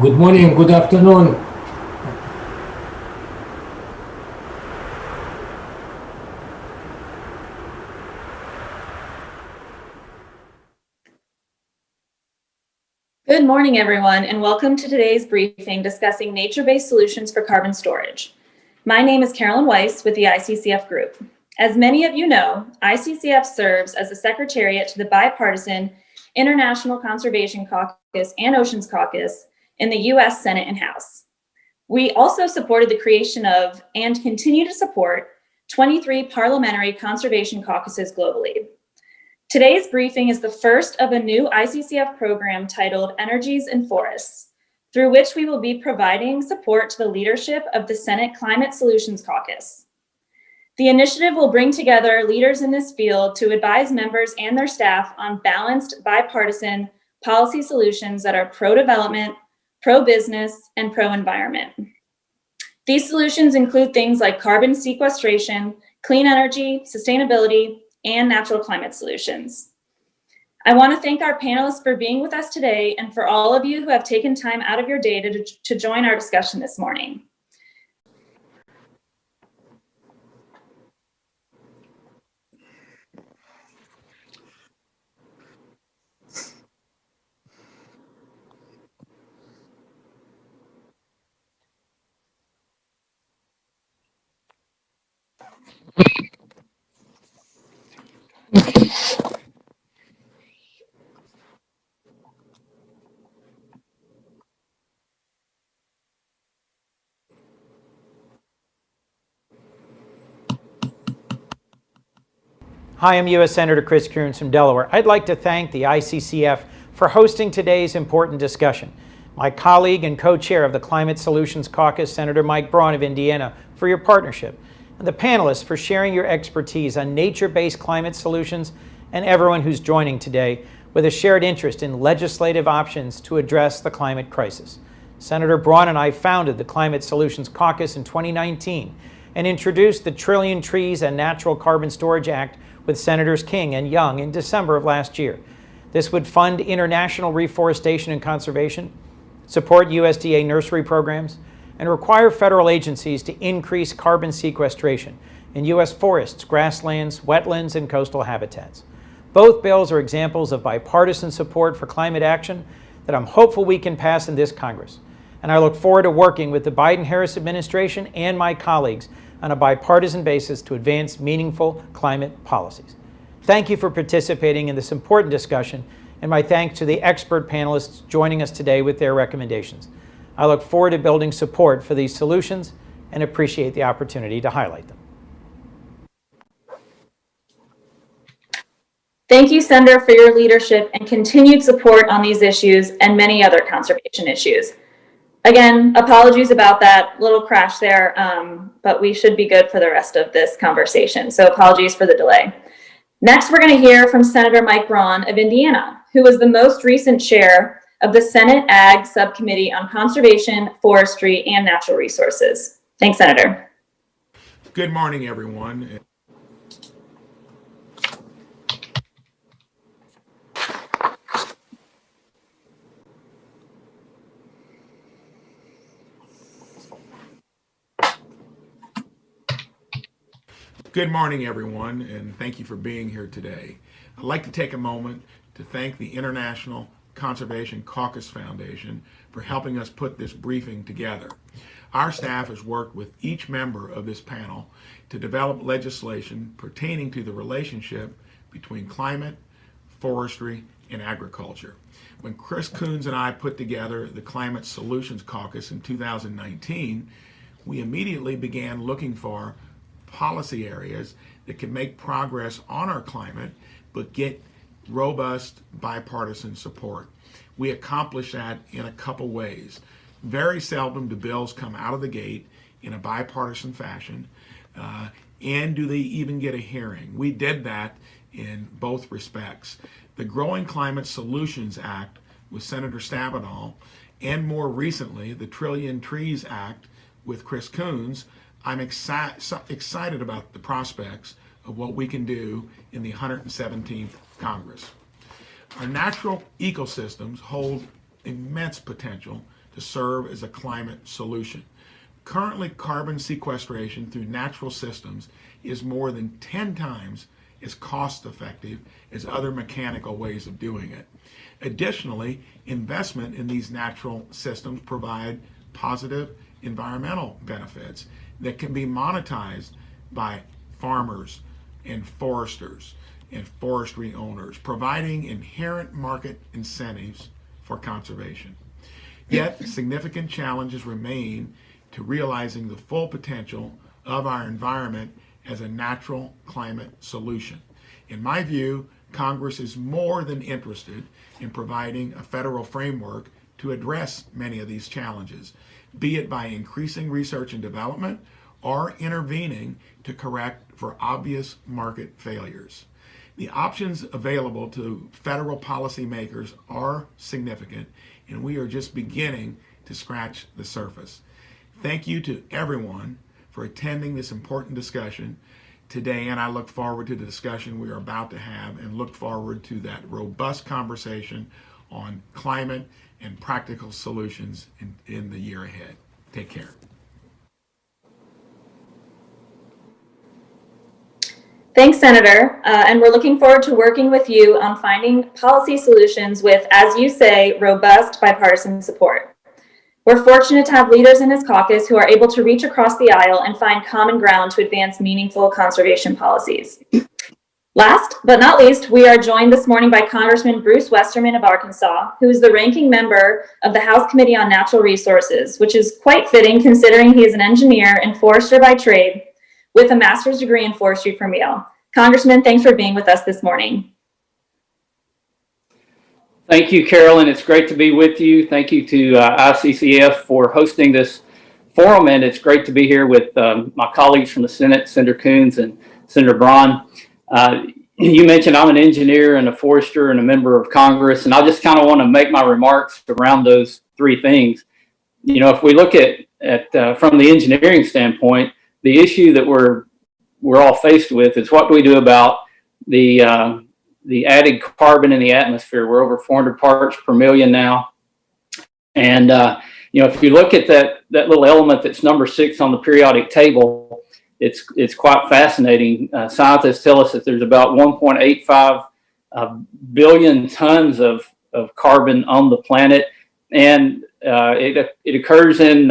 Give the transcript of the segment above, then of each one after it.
Good morning, good afternoon. Good morning, everyone, and welcome to today's briefing discussing nature-based solutions for carbon storage. My name is Carolyn Weiss with the ICCF Group. As many of you know, ICCF serves as a secretariat to the bipartisan International Conservation Caucus and Oceans Caucus in the U.S. Senate and House. We also supported the creation of and continue to support 23 parliamentary conservation caucuses globally. Today's briefing is the first of a new ICCF program titled Energies and Forests, through which we will be providing support to the leadership of the Senate Climate Solutions Caucus. The initiative will bring together leaders in this field to advise members and their staff on balanced bipartisan policy solutions that are pro-development, pro-business, and pro-environment. These solutions include things like carbon sequestration, clean energy, sustainability, and natural climate solutions. I want to thank our panelists for being with us today and for all of you who have taken time out of your day to join our discussion this morning. Hi, I'm U.S. Senator Chris Coons from Delaware. I'd like to thank the ICCF for hosting today's important discussion. My colleague and co-chair of the Climate Solutions Caucus, Senator Mike Braun of Indiana, for your partnership, and the panelists for sharing your expertise on nature-based climate solutions, and everyone who's joining today with a shared interest in legislative options to address the climate crisis. Senator Braun and I founded the Climate Solutions Caucus in 2019 and introduced the Trillion Trees and Natural Carbon Storage Act with Senators King and Young in December of last year. This would fund international reforestation and conservation, support USDA nursery programs, and require federal agencies to increase carbon sequestration in U.S. forests, grasslands, wetlands, and coastal habitats. Both bills are examples of bipartisan support for climate action that I'm hopeful we can pass in this Congress. And I look forward to working with the Biden-Harris administration and my colleagues on a bipartisan basis to advance meaningful climate policies. Thank you for participating in this important discussion, and my thanks to the expert panelists joining us today with their recommendations. I look forward to building support for these solutions and appreciate the opportunity to highlight them. Thank you, Senator, for your leadership and continued support on these issues and many other conservation issues. Again, apologies about that little crash there, but we should be good for the rest of this conversation. So apologies for the delay. Next, we're going to hear from Senator Mike Braun of Indiana, who was the most recent chair of the Senate Ag Subcommittee on Conservation, Forestry, and Natural Resources. Thanks, Senator. Good morning, everyone. Good morning, everyone, and thank you for being here today. I'd like to take a moment to thank the International Conservation Caucus Foundation for helping us put this briefing together. Our staff has worked with each member of this panel to develop legislation pertaining to the relationship between climate, forestry, and agriculture. When Chris Coons and I put together the Climate Solutions Caucus in 2019, we immediately began looking for policy areas that can make progress on our climate but get robust bipartisan support. We accomplish that in a couple ways. Very seldom do bills come out of the gate in a bipartisan fashion, and do they even get a hearing. We did that in both respects. The Growing Climate Solutions Act with Senator Stabenow, and more recently the Trillion Trees Act with Chris Coons, I'm excited about the prospects of what we can do in the 117th Congress. Our natural ecosystems hold immense potential to serve as a climate solution. Currently, carbon sequestration through natural systems is more than 10 times as cost effective as other mechanical ways of doing it. Additionally, investment in these natural systems provide positive environmental benefits that can be monetized by farmers and foresters and forestry owners, providing inherent market incentives for conservation. Yet, significant challenges remain to realizing the full potential of our environment as a natural climate solution. In my view, Congress is more than interested in providing a federal framework to address many of these challenges, be it by increasing research and development or intervening to correct for obvious market failures. The options available to federal policymakers are significant, and we are just beginning to scratch the surface. Thank you to everyone for attending this important discussion today, and I look forward to the discussion we are about to have and look forward to that robust conversation on climate and practical solutions in the year ahead. Take care. Thanks, Senator. And we're looking forward to working with you on finding policy solutions with, as you say, robust bipartisan support. We're fortunate to have leaders in this caucus who are able to reach across the aisle and find common ground to advance meaningful conservation policies. Last but not least, we are joined this morning by Congressman Bruce Westerman of Arkansas, who is the ranking member of the House Committee on Natural Resources, which is quite fitting considering he is an engineer and forester by trade with a master's degree in forestry from Yale. Congressman, thanks for being with us this morning. Thank you, Carolyn. It's great to be with you. Thank you to ICCF for hosting this forum, and it's great to be here with my colleagues from the Senate, Senator Coons and Senator Braun. You mentioned I'm an engineer and a forester and a member of Congress, and I just kind of want to make my remarks around those three things. You know, if we look at from the engineering standpoint, the issue that we're all faced with is what do we do about the added carbon in the atmosphere. We're over 400 parts per million now. And, you know, if you look at that little element that's number 6 on the periodic table, it's quite fascinating. Scientists tell us that there's about 1.85 billion tons of carbon on the planet. And it occurs in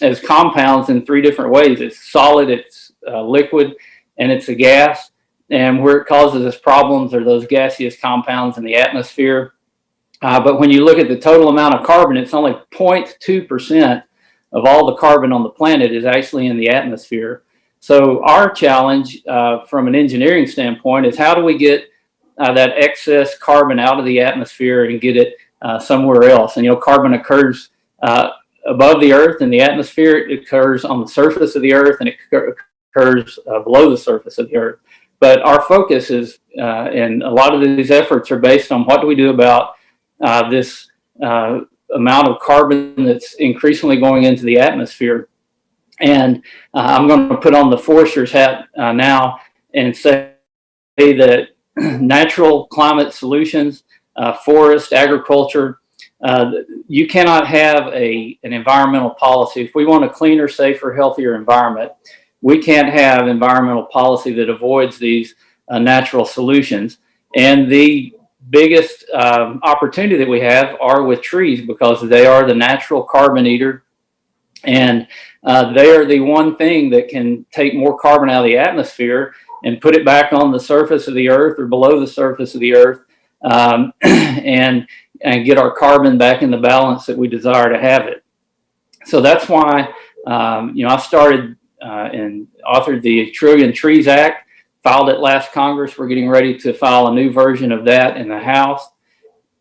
as compounds in 3 different ways. It's solid, it's liquid, and it's a gas. And where it causes us problems are those gaseous compounds in the atmosphere. But when you look at the total amount of carbon, it's only 0.2% of all the carbon on the planet is actually in the atmosphere. So our challenge from an engineering standpoint is how do we get that excess carbon out of the atmosphere and get it somewhere else? And, you know, carbon occurs above the earth in the atmosphere, it occurs on the surface of the earth, and it occurs below the surface of the earth. But our focus is, and a lot of these efforts are based on what do we do about this amount of carbon that's increasingly going into the atmosphere. And I'm going to put on the forester's hat now and say that natural climate solutions, forest, agriculture, you cannot have an environmental policy. If we want a cleaner, safer, healthier environment, we can't have environmental policy that avoids these natural solutions. And the biggest opportunity that we have are with trees, because they are the natural carbon eater. And they are the one thing that can take more carbon out of the atmosphere and put it back on the surface of the earth or below the surface of the earth, and get our carbon back in the balance that we desire to have it. So that's why, you know, I started and authored the Trillion Trees Act, filed it last Congress. We're getting ready to file a new version of that in the House.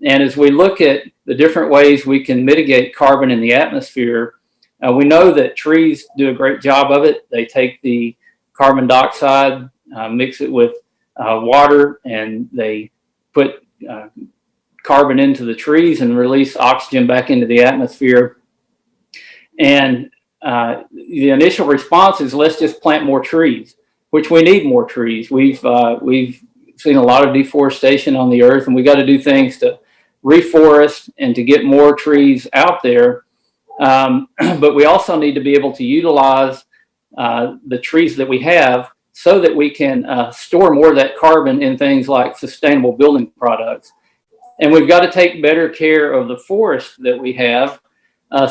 And as we look at the different ways we can mitigate carbon in the atmosphere, we know that trees do a great job of it. They take the carbon dioxide, mix it with water, and they put carbon into the trees and release oxygen back into the atmosphere. And the initial response is, let's just plant more trees, which we need more trees. We've seen a lot of deforestation on the earth, and we got to do things to reforest and to get more trees out there. But we also need to be able to utilize the trees that we have so that we can store more of that carbon in things like sustainable building products. And we've got to take better care of the forests that we have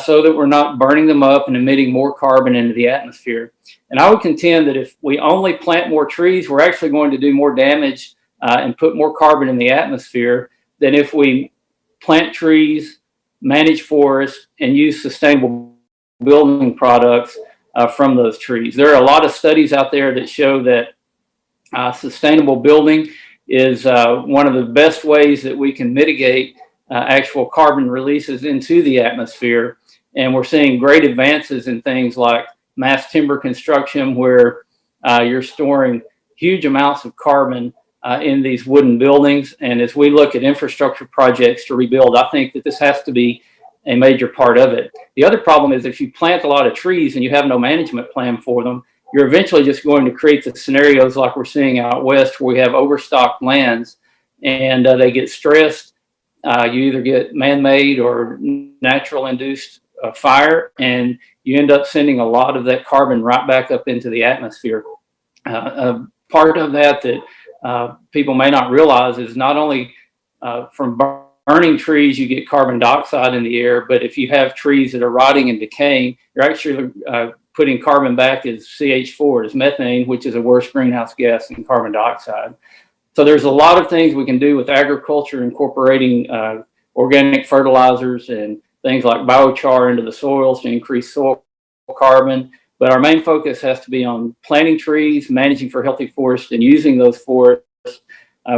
so that we're not burning them up and emitting more carbon into the atmosphere. And I would contend that if we only plant more trees, we're actually going to do more damage and put more carbon in the atmosphere than if we plant trees, manage forests, and use sustainable building products from those trees. There are a lot of studies out there that show that sustainable building is one of the best ways that we can mitigate actual carbon releases into the atmosphere. And we're seeing great advances in things like mass timber construction, where you're storing huge amounts of carbon in these wooden buildings. And as we look at infrastructure projects to rebuild, I think that this has to be a major part of it. The other problem is if you plant a lot of trees and you have no management plan for them, you're eventually just going to create the scenarios like we're seeing out west, where we have overstocked lands and they get stressed. You either get man-made or natural induced fire, and you end up sending a lot of that carbon right back up into the atmosphere. Part of that people may not realize is not only from burning trees, you get carbon dioxide in the air, but if you have trees that are rotting and decaying, you're actually putting carbon back as CH4, as methane, which is a worse greenhouse gas than carbon dioxide. So there's a lot of things we can do with agriculture, incorporating organic fertilizers and things like biochar into the soils to increase soil carbon. But our main focus has to be on planting trees, managing for healthy forests, and using those forests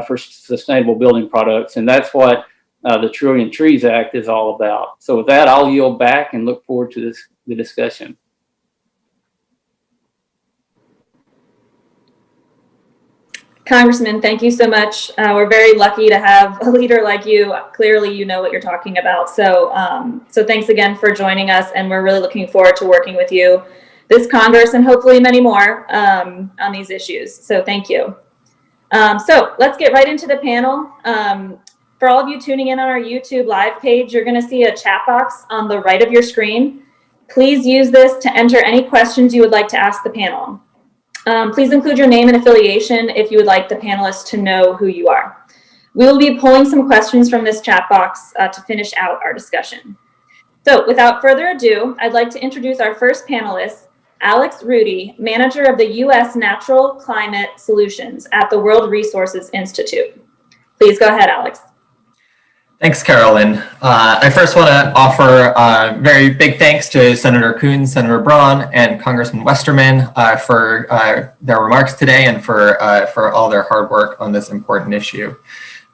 for sustainable building products. And that's what the Trillion Trees Act is all about. So with that, I'll yield back and look forward to the discussion. Congressman, thank you so much. We're very lucky to have a leader like you. Clearly, you know what you're talking about. So thanks again for joining us, and we're really looking forward to working with you this Congress and hopefully many more on these issues. So thank you. So let's get right into the panel. For all of you tuning in on our YouTube live page, you're going to see a chat box on the right of your screen. Please use this to enter any questions you would like to ask the panel. Please include your name and affiliation if you would like the panelists to know who you are. We will be pulling some questions from this chat box to finish out our discussion. So without further ado, I'd like to introduce our first panelist, Alex Rudee, manager of the U.S. Natural Climate Solutions at the World Resources Institute. Please go ahead, Alex. Thanks, Carolyn. I first want to offer very big thanks to Senator Coons, Senator Braun, and Congressman Westerman for their remarks today and for all their hard work on this important issue.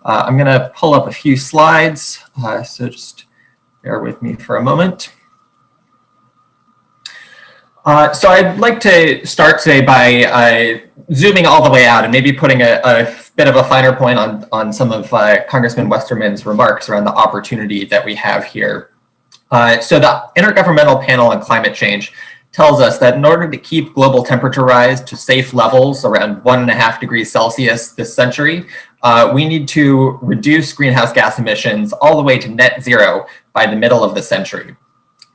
I'm going to pull up a few slides, so just bear with me for a moment. So I'd like to start today by zooming all the way out and maybe putting a bit of a finer point on some of Congressman Westerman's remarks around the opportunity that we have here. So the Intergovernmental Panel on Climate Change tells us that in order to keep global temperature rise to safe levels around 1.5 degrees Celsius this century, we need to reduce greenhouse gas emissions all the way to net zero by the middle of the century.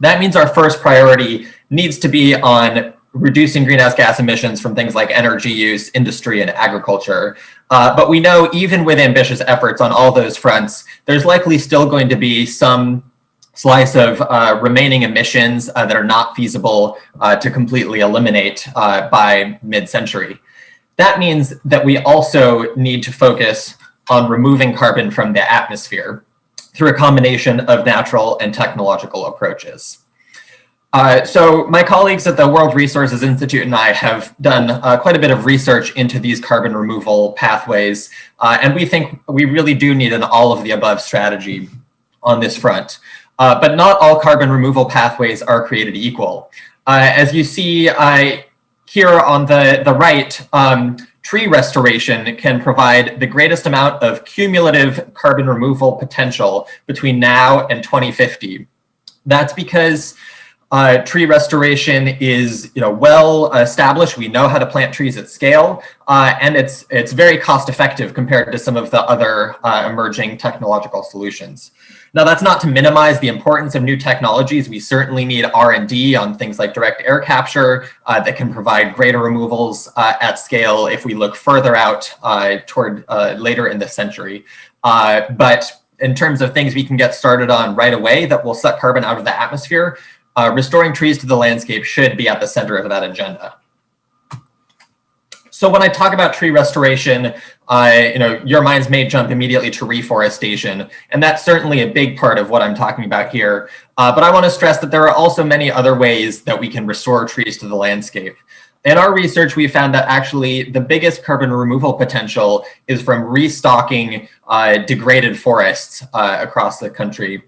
That means our first priority needs to be on reducing greenhouse gas emissions from things like energy use, industry, and agriculture. But we know even with ambitious efforts on all those fronts, there's likely still going to be some slice of remaining emissions that are not feasible to completely eliminate by mid-century. That means that we also need to focus on removing carbon from the atmosphere through a combination of natural and technological approaches. So my colleagues at the World Resources Institute and I have done quite a bit of research into these carbon removal pathways, and we think we really do need an all of the above strategy on this front. But not all carbon removal pathways are created equal. As you see here on the right, tree restoration can provide the greatest amount of cumulative carbon removal potential between now and 2050. That's because Tree restoration is well established. We know how to plant trees at scale, and it's very cost effective compared to some of the other emerging technological solutions. Now, that's not to minimize the importance of new technologies. We certainly need R&D on things like direct air capture that can provide greater removals at scale if we look further out toward later in the century. But in terms of things we can get started on right away that will suck carbon out of the atmosphere, restoring trees to the landscape should be at the center of that agenda. So when I talk about tree restoration, your minds may jump immediately to reforestation, and that's certainly a big part of what I'm talking about here. But I want to stress that there are also many other ways that we can restore trees to the landscape. In our research, we found that actually the biggest carbon removal potential is from restocking degraded forests across the country.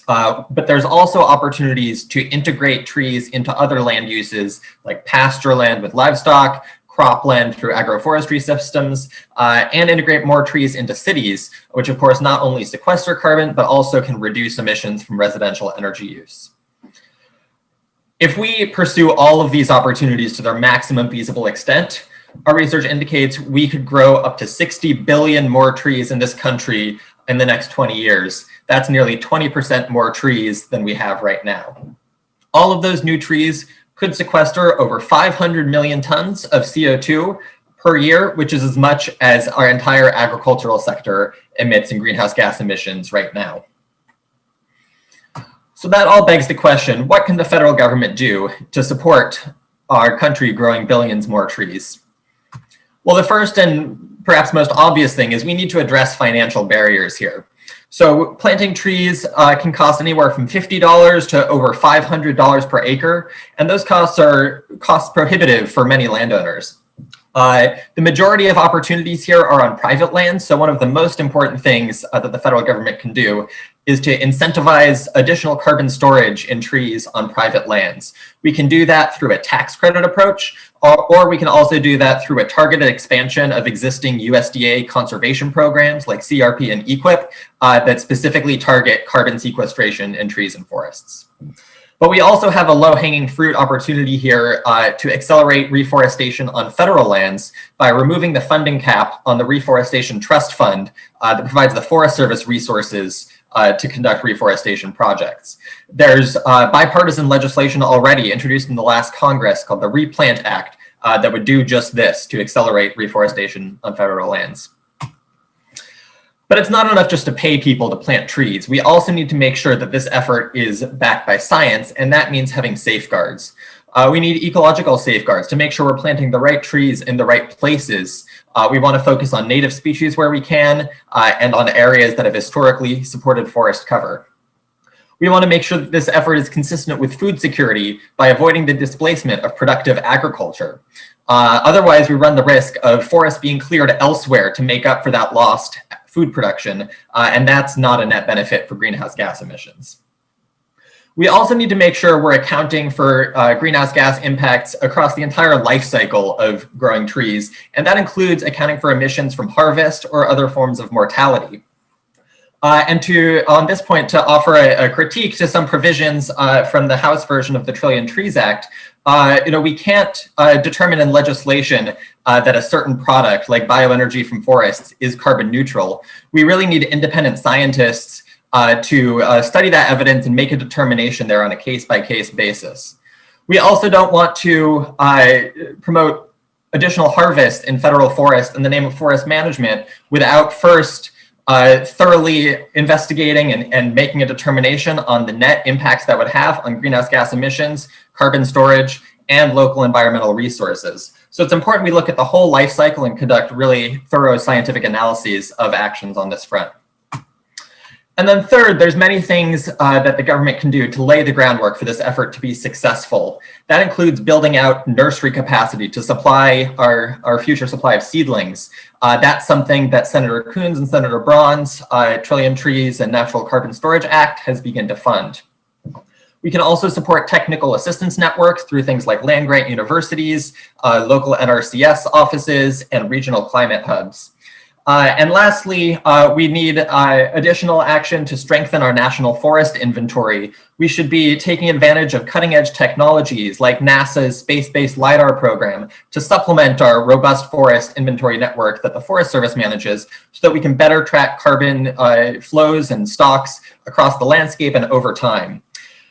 But there's also opportunities to integrate trees into other land uses like pasture land with livestock, cropland through agroforestry systems, and integrate more trees into cities, which of course not only sequester carbon, but also can reduce emissions from residential energy use. If we pursue all of these opportunities to their maximum feasible extent, our research indicates we could grow up to 60 billion more trees in this country in the next 20 years. That's nearly 20% more trees than we have right now. All of those new trees could sequester over 500 million tons of CO2 per year, which is as much as our entire agricultural sector emits in greenhouse gas emissions right now. So that all begs the question, what can the federal government do to support our country growing billions more trees? Well, the first and perhaps most obvious thing is we need to address financial barriers here. So planting trees can cost anywhere from $50 to over $500 per acre, and those costs are cost prohibitive for many landowners. The majority of opportunities here are on private land, so one of the most important things that the federal government can do is to incentivize additional carbon storage in trees on private lands. We can do that through a tax credit approach, or we can also do that through a targeted expansion of existing USDA conservation programs like CRP and EQIP that specifically target carbon sequestration in trees and forests. But we also have a low-hanging fruit opportunity here to accelerate reforestation on federal lands by removing the funding cap on the Reforestation Trust Fund that provides the Forest Service resources to conduct reforestation projects. There's bipartisan legislation already introduced in the last Congress called the Replant Act that would do just this to accelerate reforestation on federal lands. But it's not enough just to pay people to plant trees. We also need to make sure that this effort is backed by science, and that means having safeguards. We need ecological safeguards to make sure we're planting the right trees in the right places. We want to focus on native species where we can, and on areas that have historically supported forest cover. We want to make sure that this effort is consistent with food security by avoiding the displacement of productive agriculture. Otherwise, we run the risk of forests being cleared elsewhere to make up for that lost food production, and that's not a net benefit for greenhouse gas emissions. We also need to make sure we're accounting for greenhouse gas impacts across the entire life cycle of growing trees, and that includes accounting for emissions from harvest or other forms of mortality. And on this point, to offer a critique to some provisions from the House version of the Trillion Trees Act, we can't determine in legislation that a certain product like bioenergy from forests is carbon neutral. We really need independent scientists to study that evidence and make a determination there on a case-by-case basis. We also don't want to promote additional harvest in federal forests in the name of forest management without first thoroughly investigating and making a determination on the net impacts that would have on greenhouse gas emissions, carbon storage, and local environmental resources. So it's important we look at the whole life cycle and conduct really thorough scientific analyses of actions on this front. And then third, there's many things that the government can do to lay the groundwork for this effort to be successful. That includes building out nursery capacity to supply our future supply of seedlings. That's something that Senator Coons and Senator Braun's Trillion Trees and Natural Carbon Storage Act has begun to fund. We can also support technical assistance networks through things like land-grant universities, local NRCS offices, and regional climate hubs. And lastly, we need additional action to strengthen our national forest inventory. We should be taking advantage of cutting-edge technologies like NASA's space-based LiDAR program to supplement our robust forest inventory network that the Forest Service manages so that we can better track carbon flows and stocks across the landscape and over time.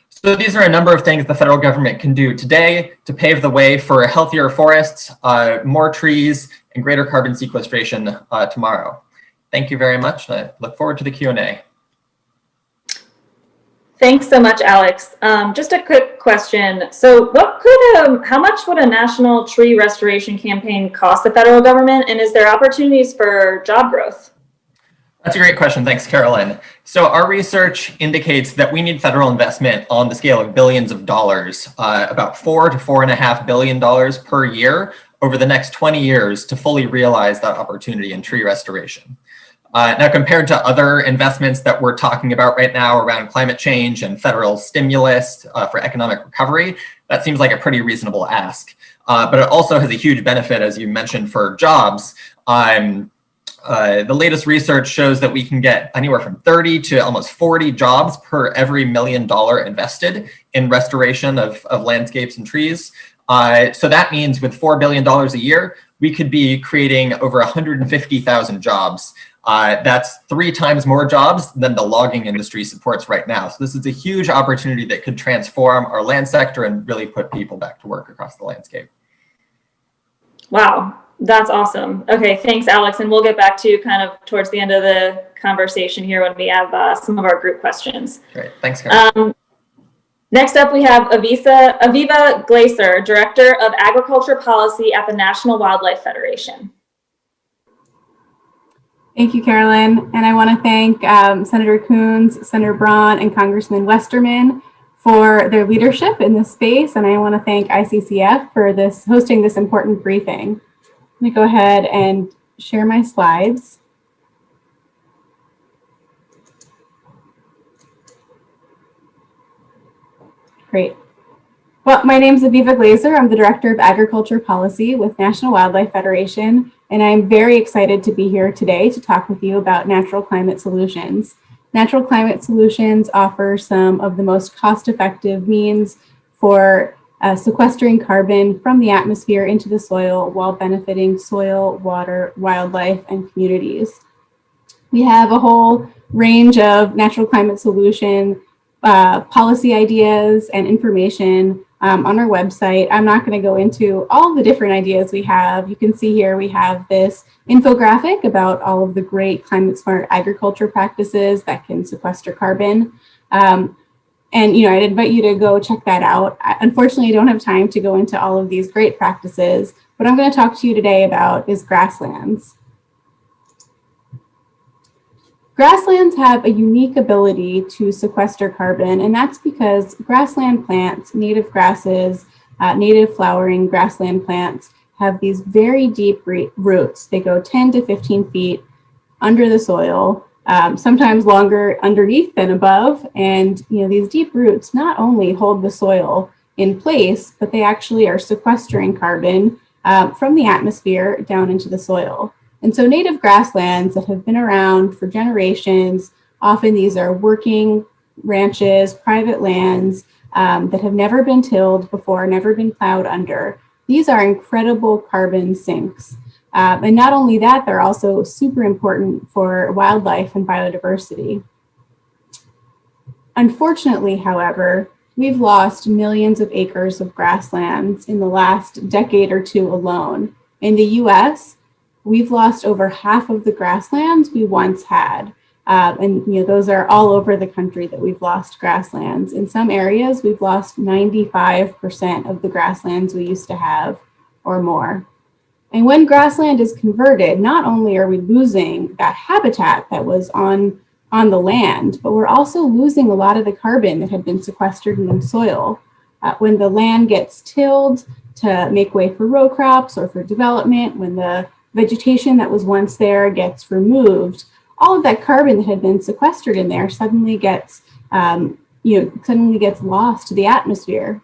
So these are a number of things the federal government can do today to pave the way for healthier forests, more trees, and greater carbon sequestration tomorrow. Thank you very much. I look forward to the Q&A. Thanks so much, Alex. Just a quick question. So what could, how much would a national tree restoration campaign cost the federal government? And is there opportunities for job growth? That's a great question. Thanks, Carolyn. So our research indicates that we need federal investment on the scale of billions of dollars, about $4 to $4.5 billion per year over the next 20 years to fully realize that opportunity in tree restoration. Now, compared to other investments that we're talking about right now around climate change and federal stimulus for economic recovery, that seems like a pretty reasonable ask. But it also has a huge benefit, as you mentioned, for jobs. The latest research shows that we can get anywhere from 30 to almost 40 jobs per every $1 million invested in restoration of landscapes and trees. So that means with $4 billion a year, we could be creating over 150,000 jobs. That's 3 times more jobs than the logging industry supports right now. So this is a huge opportunity that could transform our land sector and really put people back to work across the landscape. Wow, that's awesome. Okay, thanks, Alex. And we'll get back to you kind of towards the end of the conversation here when we have some of our group questions. Great, thanks, Karen. Next up, we have Aviva Glazer, Director of Agriculture Policy at the National Wildlife Federation. Thank you, Carolyn. And I want to thank Senator Coons, Senator Braun, and Congressman Westerman for their leadership in this space. And I want to thank ICCF for hosting this important briefing. I'm going to go ahead and share my slides. Great. Well, my name is Aviva Glazer. I'm the Director of Agriculture Policy with National Wildlife Federation, and I'm very excited to be here today to talk with you about natural climate solutions. Natural climate solutions offer some of the most cost-effective means for sequestering carbon from the atmosphere into the soil while benefiting soil, water, wildlife, and communities. We have a whole range of natural climate solution policy ideas and information on our website. I'm not going to go into all the different ideas we have. You can see here we have this infographic about all of the great climate smart agriculture practices that can sequester carbon. And I'd invite you to go check that out. Unfortunately, I don't have time to go into all of these great practices. What I'm going to talk to you today about is grasslands. Grasslands have a unique ability to sequester carbon, and that's because grassland plants, native grasses, native flowering grassland plants have these very deep roots. They go 10 to 15 feet under the soil, sometimes longer underneath than above. And these deep roots not only hold the soil in place, but they actually are sequestering carbon from the atmosphere down into the soil. And so native grasslands that have been around for generations, often these are working ranches, private lands that have never been tilled before, never been plowed under. These are incredible carbon sinks. And not only that, they're also super important for wildlife and biodiversity. Unfortunately, however, we've lost millions of acres of grasslands in the last decade or two alone. In the US, we've lost over half of the grasslands we once had. And those are all over the country that we've lost grasslands. In some areas, we've lost 95% of the grasslands we used to have or more. And when grassland is converted, not only are we losing that habitat that was on the land, but we're also losing a lot of the carbon that had been sequestered in the soil. When the land gets tilled to make way for row crops or for development, when the vegetation that was once there gets removed, all of that carbon that had been sequestered in there suddenly gets lost to the atmosphere.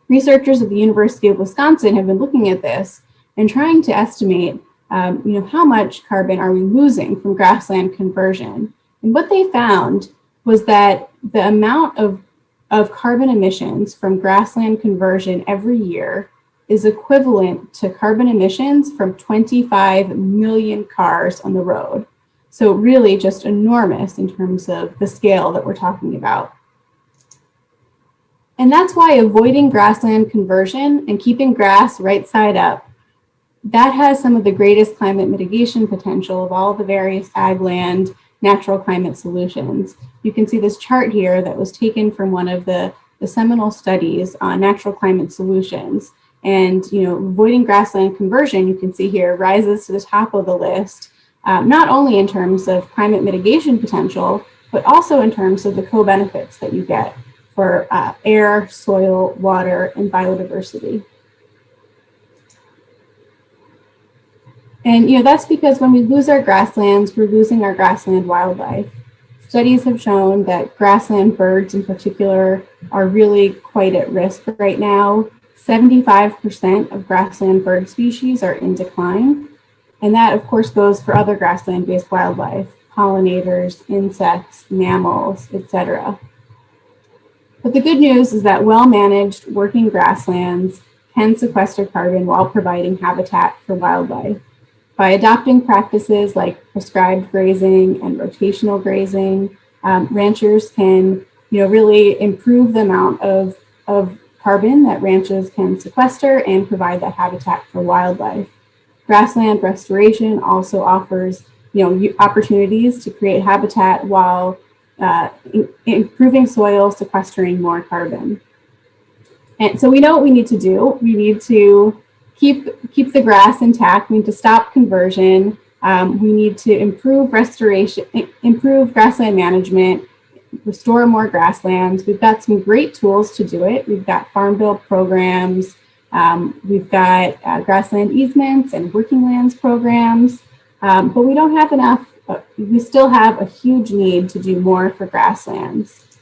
Researchers at the University of Wisconsin have been looking at this and trying to estimate how much carbon are we losing from grassland conversion? And what they found was that the amount of carbon emissions from grassland conversion every year is equivalent to carbon emissions from 25 million cars on the road. So really just enormous in terms of the scale that we're talking about. And that's why avoiding grassland conversion and keeping grass right side up, that has some of the greatest climate mitigation potential of all the various ag land natural climate solutions. You can see this chart here that was taken from one of the seminal studies on natural climate solutions. And avoiding grassland conversion, you can see here, rises to the top of the list, not only in terms of climate mitigation potential, but also in terms of the co-benefits that you get for air, soil, water, and biodiversity. And that's because when we lose our grasslands, we're losing our grassland wildlife. Studies have shown that grassland birds in particular are really quite at risk right now. 75% of grassland bird species are in decline. And that, of course, goes for other grassland-based wildlife, pollinators, insects, mammals, etc. But the good news is that well-managed working grasslands can sequester carbon while providing habitat for wildlife. By adopting practices like prescribed grazing and rotational grazing, ranchers can really improve the amount of carbon that ranches can sequester and provide that habitat for wildlife. Grassland restoration also offers opportunities to create habitat while improving soil, sequestering more carbon. And so we know what we need to do. We need to keep the grass intact. We need to stop conversion. We need to improve restoration, improve grassland management, restore more grasslands. We've got some great tools to do it. We've got farm bill programs. We've got grassland easements and working lands programs, but we don't have enough. We still have a huge need to do more for grasslands.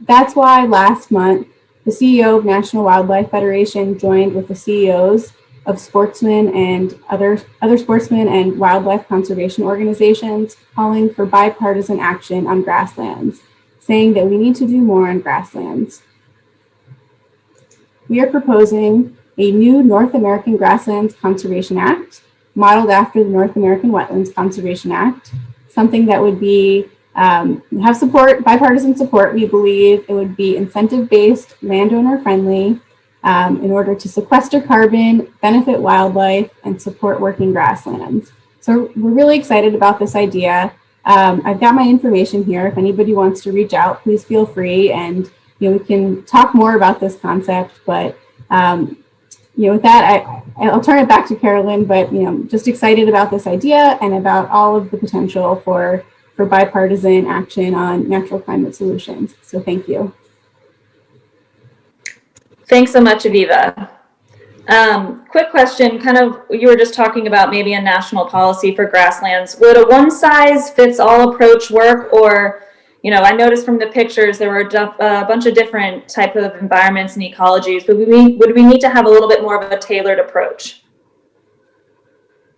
That's why last month, the CEO of National Wildlife Federation joined with the CEOs of sportsmen and other sportsmen and wildlife conservation organizations calling for bipartisan action on grasslands, saying that we need to do more on grasslands. We are proposing a new North American Grasslands Conservation Act, modeled after the North American Wetlands Conservation Act, something that would be have support, bipartisan support. We believe it would be incentive-based, landowner-friendly, in order to sequester carbon, benefit wildlife, and support working grasslands. So we're really excited about this idea. I've got my information here. If anybody wants to reach out, please feel free, and we can talk more about this concept. But with that, I'll turn it back to Carolyn. But just excited about this idea and about all of the potential for bipartisan action on natural climate solutions. So thank you. Thanks so much, Aviva. Quick question, you were just talking about maybe a national policy for grasslands. Would a one-size-fits-all approach work? Or, I noticed from the pictures there were a bunch of different type of environments and ecologies. Would we need to have a little bit more of a tailored approach?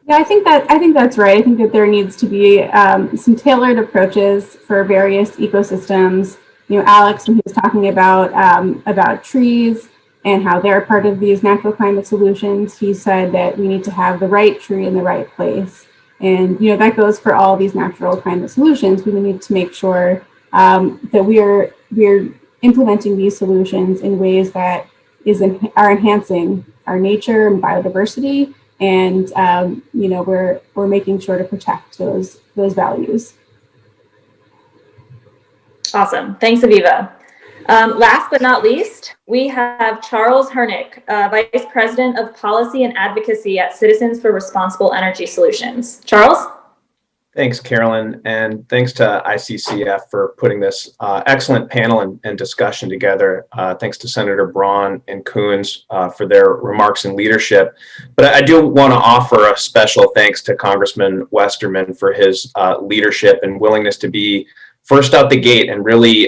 Yeah, I think that's right. I think that there needs to be some tailored approaches for various ecosystems. Alex, when he was talking about trees and how they're part of these natural climate solutions, he said that we need to have the right tree in the right place. And that goes for all these natural climate solutions. We need to make sure that we're implementing these solutions in ways that are enhancing our nature and biodiversity. And we're making sure to protect those values. Awesome. Thanks, Aviva. Last but not least, we have Charles Hernick, Vice President of Policy and Advocacy at Citizens for Responsible Energy Solutions. Charles? Thanks, Carolyn, and thanks to ICCF for putting this excellent panel and discussion together. Thanks to Senator Braun and Coons for their remarks and leadership. But I do want to offer a special thanks to Congressman Westerman for his leadership and willingness to be first out the gate and really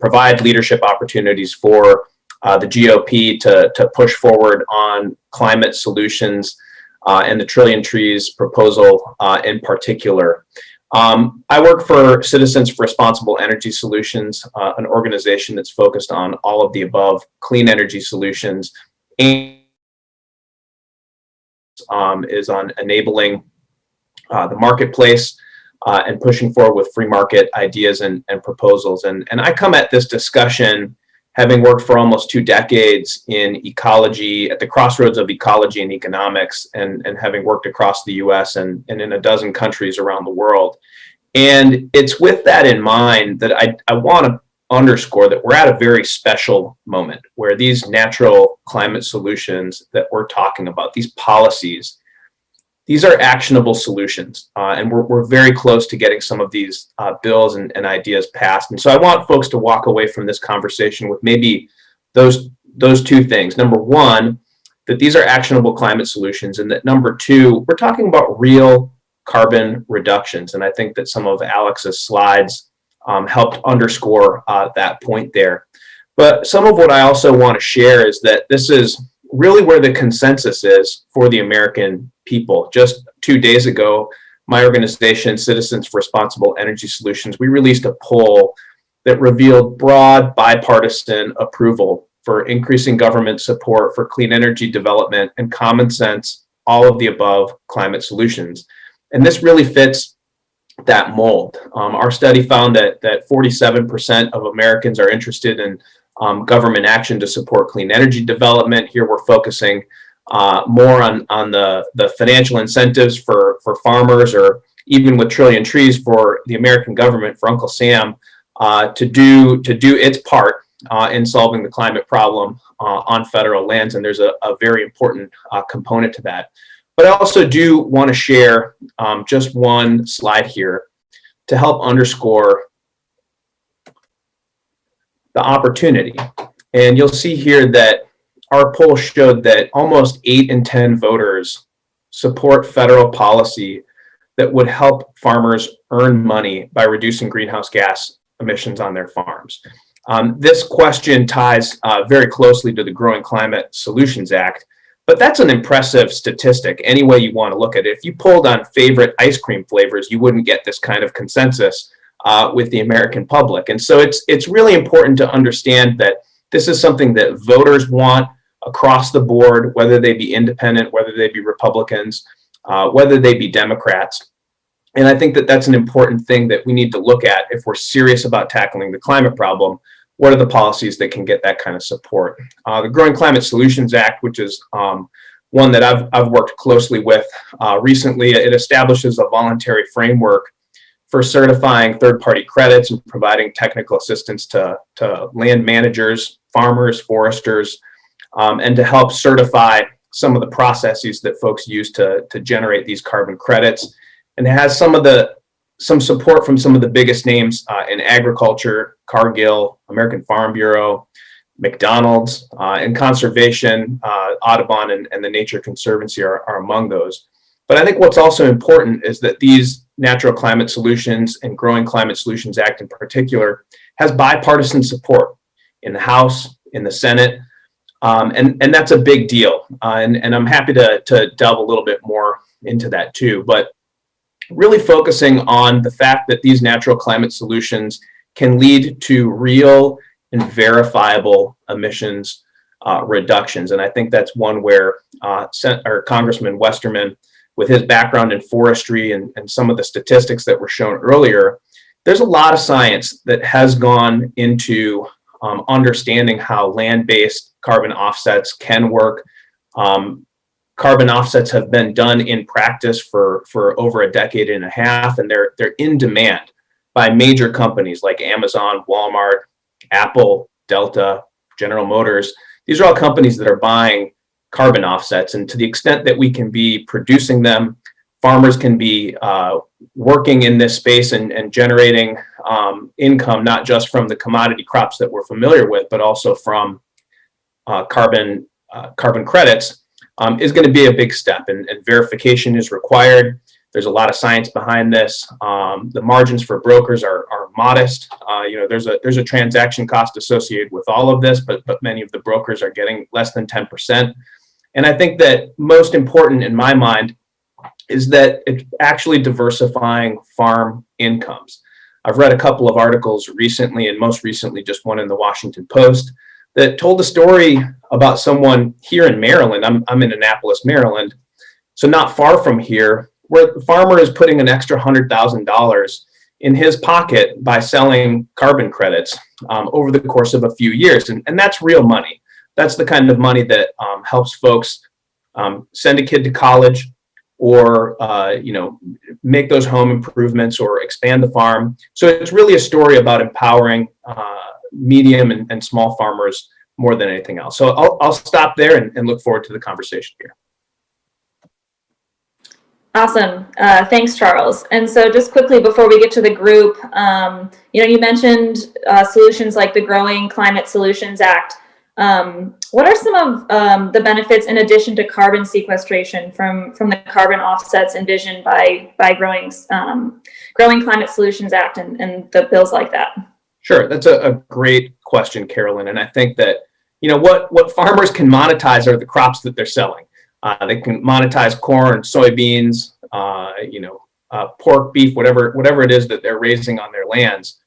provide leadership opportunities for the GOP to push forward on climate solutions and the Trillion Trees proposal in particular. I work for Citizens for Responsible Energy Solutions, an organization that's focused on all of the above clean energy solutions, and is on enabling the marketplace and pushing forward with free market ideas and proposals. And I come at this discussion having worked for almost 2 decades in ecology, at the crossroads of ecology and economics, and having worked across the US and in a dozen countries around the world. And it's with that in mind that I want to underscore that we're at a very special moment where these natural climate solutions that we're talking about, these policies, these are actionable solutions, and we're very close to getting some of these bills and ideas passed. And so I want folks to walk away from this conversation with maybe those 2 things. Number one, that these are actionable climate solutions, and that number 2, we're talking about real carbon reductions. And I think that some of Alex's slides helped underscore that point there. But some of what I also want to share is that this is really where the consensus is for the American people. Just 2 days ago, my organization, Citizens for Responsible Energy Solutions, we released a poll that revealed broad bipartisan approval for increasing government support for clean energy development and common sense, all of the above climate solutions. And this really fits that mold. Our study found that 47% of Americans are interested in government action to support clean energy development. Here we're focusing more on the financial incentives for farmers, or even with Trillion Trees for the American government, for Uncle Sam, to do its part in solving the climate problem on federal lands. And there's a very important component to that. But I also do want to share just one slide here to help underscore the opportunity. And you'll see here that our poll showed that almost 8 in 10 voters support federal policy that would help farmers earn money by reducing greenhouse gas emissions on their farms. This question ties very closely to the Growing Climate Solutions Act, but that's an impressive statistic any way you want to look at it. If you polled on favorite ice cream flavors, you wouldn't get this kind of consensus with the American public. And so it's really important to understand that this is something that voters want across the board, whether they be independent, whether they be Republicans, whether they be Democrats. And I think that that's an important thing that we need to look at if we're serious about tackling the climate problem. What are the policies that can get that kind of support? The Growing Climate Solutions Act, which is one that I've worked closely with recently, it establishes a voluntary framework for certifying third-party credits and providing technical assistance to land managers, farmers, foresters, and to help certify some of the processes that folks use to generate these carbon credits. And it has some support from some of the biggest names in agriculture: Cargill, American Farm Bureau, McDonald's, and conservation, Audubon and the Nature Conservancy are among those. But I think what's also important is that these Natural Climate Solutions and Growing Climate Solutions Act in particular has bipartisan support in the House, in the Senate, and that's a big deal. And I'm happy to delve a little bit more into that too. But really focusing on the fact that these natural climate solutions can lead to real and verifiable emissions reductions. And I think that's one where Congressman Westerman, with his background in forestry and some of the statistics that were shown earlier, there's a lot of science that has gone into understanding how land-based carbon offsets can work. Carbon offsets have been done in practice for over a decade and a half, and they're in demand by major companies like Amazon, Walmart, Apple, Delta, General Motors. These are all companies that are buying carbon offsets, and to the extent that we can be producing them, farmers can be working in this space and generating income, not just from the commodity crops that we're familiar with, but also from carbon credits, is going to be a big step, and verification is required. There's a lot of science behind this. The margins for brokers are modest. There's a transaction cost associated with all of this, but many of the brokers are getting less than 10%. And I think that most important in my mind is that it's actually diversifying farm incomes. I've read a couple of articles recently, and most recently just one in the Washington Post, that told a story about someone here in Maryland. I'm in Annapolis, Maryland, so not far from here, where the farmer is putting an extra $100,000 in his pocket by selling carbon credits over the course of a few years. And that's real money. That's the kind of money that helps folks send a kid to college, or make those home improvements or expand the farm. So it's really a story about empowering medium and small farmers more than anything else. So I'll stop there and look forward to the conversation here. Awesome. Thanks, Charles. And so just quickly before we get to the group, you mentioned solutions like the Growing Climate Solutions Act. What are some of the benefits in addition to carbon sequestration from the carbon offsets envisioned by Growing Climate Solutions Act and the bills like that? Sure, that's a great question, Carolyn. And I think that what farmers can monetize are the crops that they're selling. They can monetize corn, soybeans, pork, beef, whatever it is that they're raising on their lands.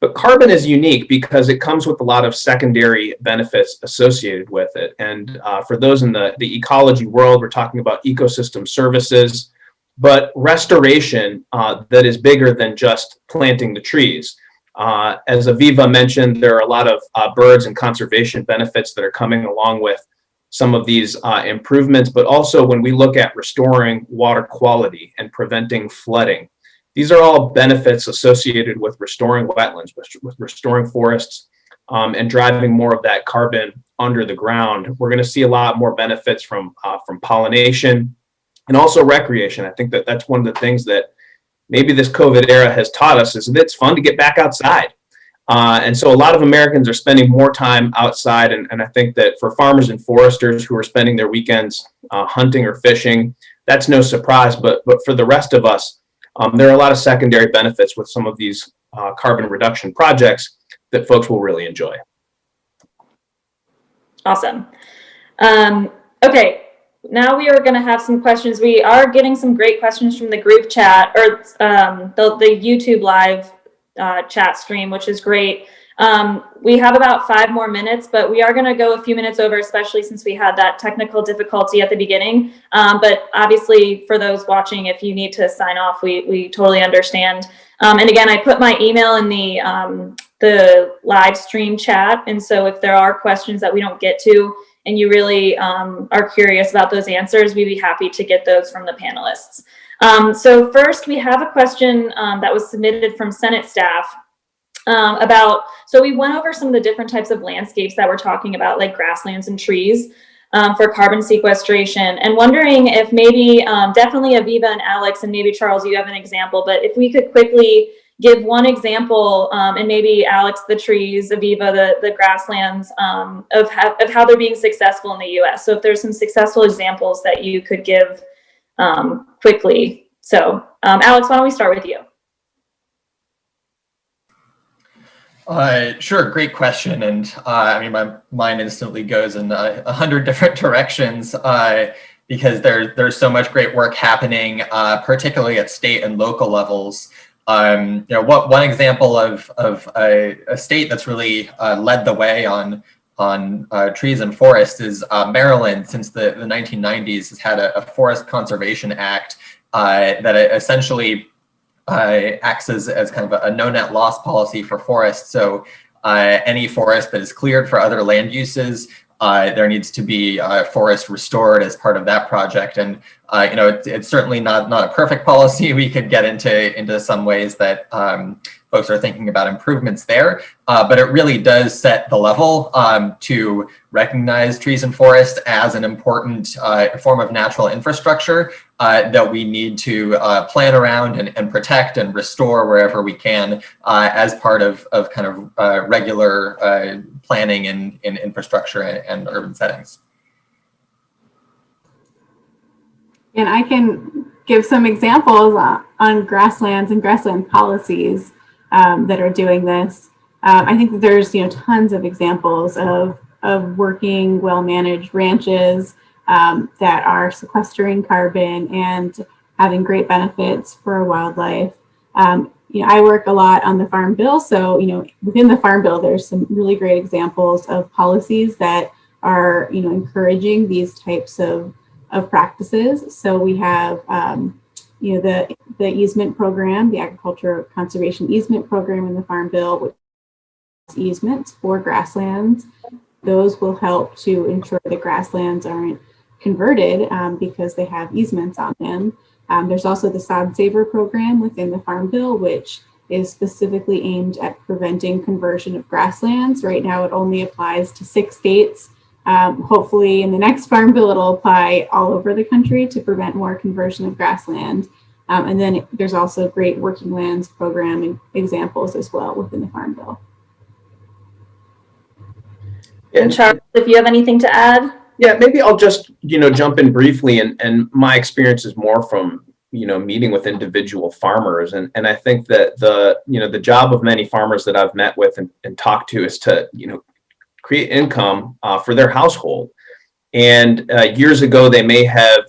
But carbon is unique because it comes with a lot of secondary benefits associated with it. And for those in the ecology world, we're talking about ecosystem services, but restoration that is bigger than just planting the trees. As Aviva mentioned, there are a lot of birds and conservation benefits that are coming along with some of these improvements, but also when we look at restoring water quality and preventing flooding, these are all benefits associated with restoring wetlands, with restoring forests, and driving more of that carbon under the ground. We're going to see a lot more benefits from pollination and also recreation. I think that that's one of the things that maybe this COVID era has taught us, is that it's fun to get back outside. And so a lot of Americans are spending more time outside. And I think that for farmers and foresters who are spending their weekends hunting or fishing, that's no surprise. But for the rest of us, there are a lot of secondary benefits with some of these carbon reduction projects that folks will really enjoy. Awesome. Okay, now we are going to have some questions. We are getting some great questions from the group chat, or the YouTube live chat stream, which is great. We have about 5 more minutes, but we are going to go a few minutes over, especially since we had that technical difficulty at the beginning. But obviously, for those watching, if you need to sign off, we totally understand. And again, I put my email in the live stream chat. And so if there are questions that we don't get to, and you really are curious about those answers, we'd be happy to get those from the panelists. So first, we have a question that was submitted from Senate staff. So we went over some of the different types of landscapes that we're talking about, like grasslands and trees, for carbon sequestration, and wondering if maybe, definitely Aviva and Alex, and maybe Charles, you have an example, but if we could quickly give one example, and maybe Alex, the trees, Aviva, the grasslands, of how they're being successful in the US. So if there's some successful examples that you could give quickly. So Alex, why don't we start with you? Sure, great question. And I mean, my mind instantly goes in 100 different directions because there's so much great work happening, particularly at state and local levels. One example of a state that's really led the way on trees and forests is Maryland. Since the 1990s, has had a Forest Conservation Act that essentially acts as kind of a no net loss policy for forests. So any forest that is cleared for other land uses, there needs to be forest restored as part of that project. And it's certainly not a perfect policy. We could get into some ways that folks are thinking about improvements there, but it really does set the level to recognize trees and forests as an important form of natural infrastructure that we need to plan around and protect and restore wherever we can as part of kind of regular planning in infrastructure and urban settings. And I can give some examples on grasslands and grassland policies that are doing this. I think that there's tons of examples of working well-managed ranches that are sequestering carbon and having great benefits for wildlife. I work a lot on the Farm Bill, so within the Farm Bill, there's some really great examples of policies that are encouraging these types of practices. So we have the easement program, the Agriculture Conservation Easement Program in the Farm Bill, which is easements for grasslands. Those will help to ensure that grasslands aren't converted because they have easements on them. There's also the Sod Saver program within the Farm Bill, which is specifically aimed at preventing conversion of grasslands. Right now, it only applies to 6 states. Hopefully, in the next Farm Bill, it'll apply all over the country to prevent more conversion of grassland. And then there's also great working lands program examples as well within the Farm Bill. And Charles, if you have anything to add? Yeah, maybe I'll just, jump in briefly, and my experience is more from, meeting with individual farmers. And I think that the job of many farmers that I've met with and talked to is to, create income for their household. And years ago, they may have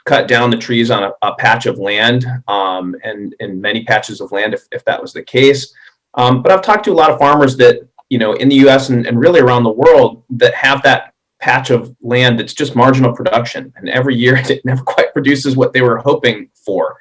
cut down the trees on a patch of land, and in many patches of land, if that was the case. But I've talked to a lot of farmers that, in the US and really around the world, that have that patch of land that's just marginal production, and every year it never quite produces what they were hoping for.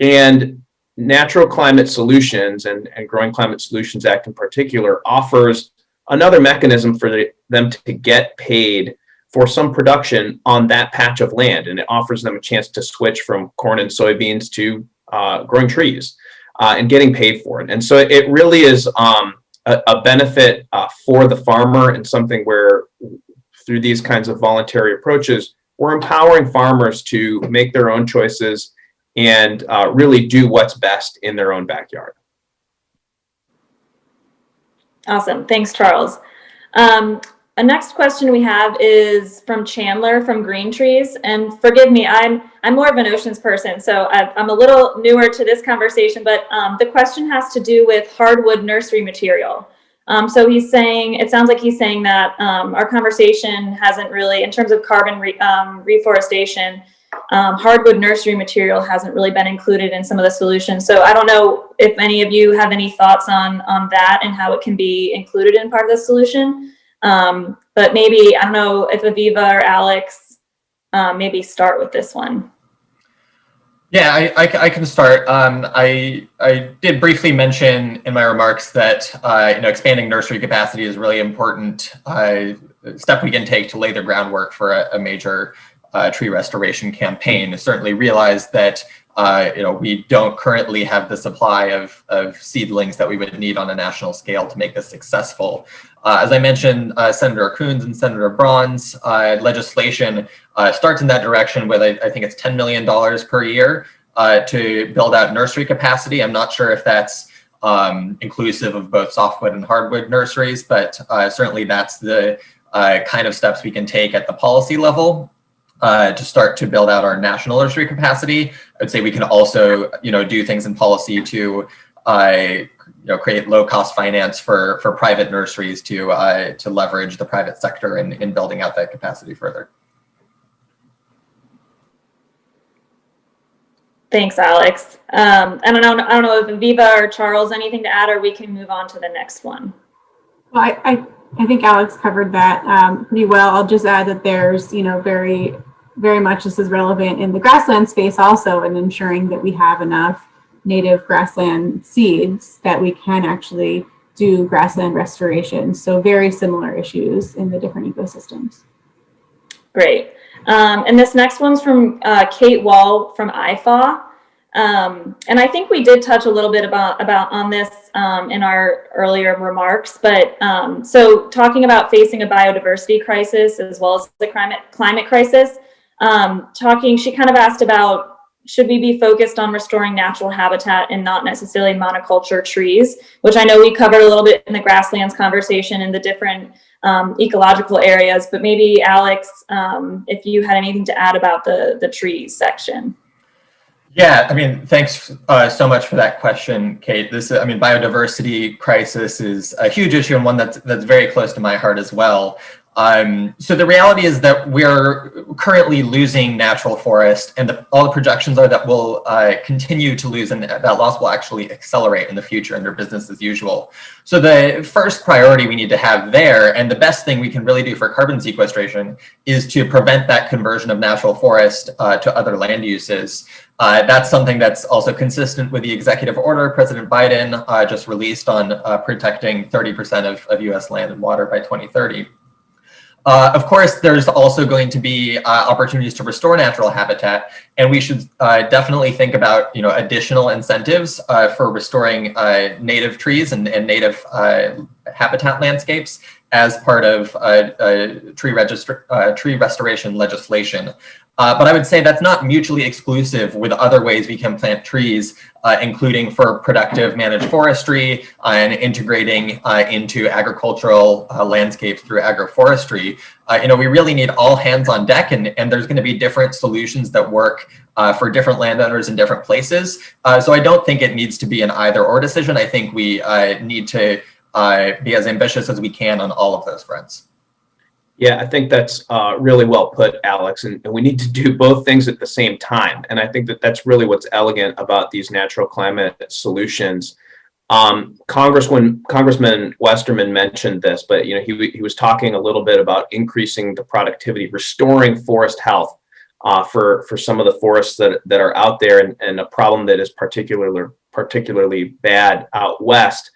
And Natural Climate Solutions and Growing Climate Solutions Act in particular offers another mechanism for them to get paid for some production on that patch of land, and it offers them a chance to switch from corn and soybeans to growing trees and getting paid for it. And so it really is a benefit for the farmer, and something where through these kinds of voluntary approaches, we're empowering farmers to make their own choices and really do what's best in their own backyard. Awesome. Thanks, Charles. A next question we have is from Chandler from Green Trees. And forgive me, I'm more of an oceans person, so I'm a little newer to this conversation, but the question has to do with hardwood nursery material. So he's saying, it sounds like he's saying that our conversation hasn't really, in terms of carbon reforestation, hardwood nursery material hasn't really been included in some of the solutions. So I don't know if any of you have any thoughts on that and how it can be included in part of the solution. But maybe, I don't know if Aviva or Alex, maybe start with this one. Yeah, I can start. I did briefly mention in my remarks that expanding nursery capacity is a really important step we can take to lay the groundwork for a major tree restoration campaign. I certainly realize that we don't currently have the supply of seedlings that we would need on a national scale to make this successful. As I mentioned, Senator Coons and Senator Braun's legislation starts in that direction with, I think it's $10 million per year to build out nursery capacity. I'm not sure if that's inclusive of both softwood and hardwood nurseries, but certainly that's the kind of steps we can take at the policy level to start to build out our national nursery capacity. I would say we can also, do things in policy to create low-cost finance for private nurseries to leverage the private sector in building out that capacity further. Thanks, Alex. I don't know if Aviva or Charles, anything to add, or we can move on to the next one. Well, I think Alex covered that pretty well. I'll just add that there's, very, very much this is relevant in the grassland space also, and ensuring that we have enough native grassland seeds that we can actually do grassland restoration. So very similar issues in the different ecosystems. Great. And this next one's from Kate Wall from IFAW. And I think we did touch a little bit about on this in our earlier remarks, but so talking about facing a biodiversity crisis as well as the climate crisis, she kind of asked about, should we be focused on restoring natural habitat and not necessarily monoculture trees, which I know we covered a little bit in the grasslands conversation in the different ecological areas, but maybe Alex, if you had anything to add about the trees section. Yeah, thanks so much for that question, Kate. Biodiversity crisis is a huge issue and one that's very close to my heart as well. So the reality is that we're currently losing natural forest, and all the projections are that we'll continue to lose, and that loss will actually accelerate in the future under business as usual. So the first priority we need to have there, and the best thing we can really do for carbon sequestration, is to prevent that conversion of natural forest to other land uses. That's something that's also consistent with the executive order President Biden just released on protecting 30% of US land and water by 2030. Of course, there's also going to be opportunities to restore natural habitat, and we should definitely think about additional incentives for restoring native trees and native habitat landscapes as part of tree restoration legislation. But I would say that's not mutually exclusive with other ways we can plant trees, including for productive managed forestry and integrating into agricultural landscapes through agroforestry. We really need all hands on deck, and there's going to be different solutions that work for different landowners in different places. So I don't think it needs to be an either or decision. I think we need to be as ambitious as we can on all of those fronts. Yeah, I think that's really well put, Alex. And we need to do both things at the same time. And I think that that's really what's elegant about these natural climate solutions. Congressman Westerman mentioned this, but he was talking a little bit about increasing the productivity, restoring forest health for some of the forests that are out there, and a problem that is particularly bad out west.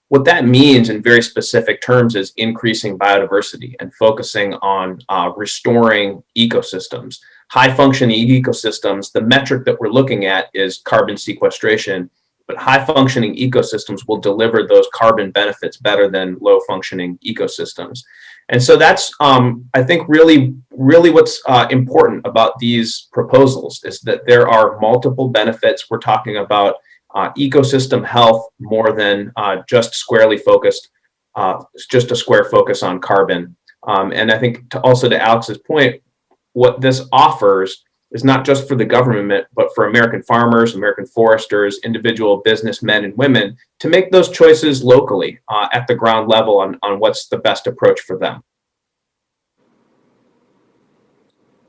What that means in very specific terms is increasing biodiversity and focusing on restoring ecosystems. High functioning ecosystems, the metric that we're looking at is carbon sequestration, but high functioning ecosystems will deliver those carbon benefits better than low functioning ecosystems. And so that's, I think, really what's important about these proposals is that there are multiple benefits. We're talking about ecosystem health more than just a square focus on carbon. And I think also to Alex's point, what this offers is not just for the government, but for American farmers, American foresters, individual businessmen and women to make those choices locally at the ground level on what's the best approach for them.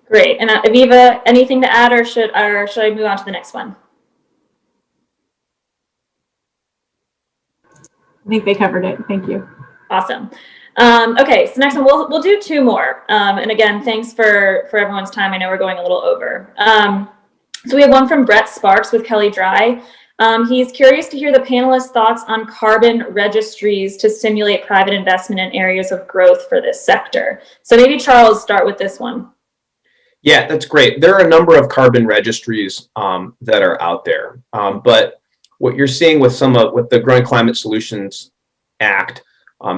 Great. And Aviva, anything to add, or should I move on to the next one? I think they covered it. Thank you. Awesome. Okay, so next one, we'll do two more. And again, thanks for everyone's time. I know we're going a little over. So we have one from Brett Sparks with Kelly Dry. He's curious to hear the panelists' thoughts on carbon registries to stimulate private investment in areas of growth for this sector. So maybe Charles, start with this one. Yeah, that's great. There are a number of carbon registries that are out there, but what you're seeing with with the Growing Climate Solutions Act,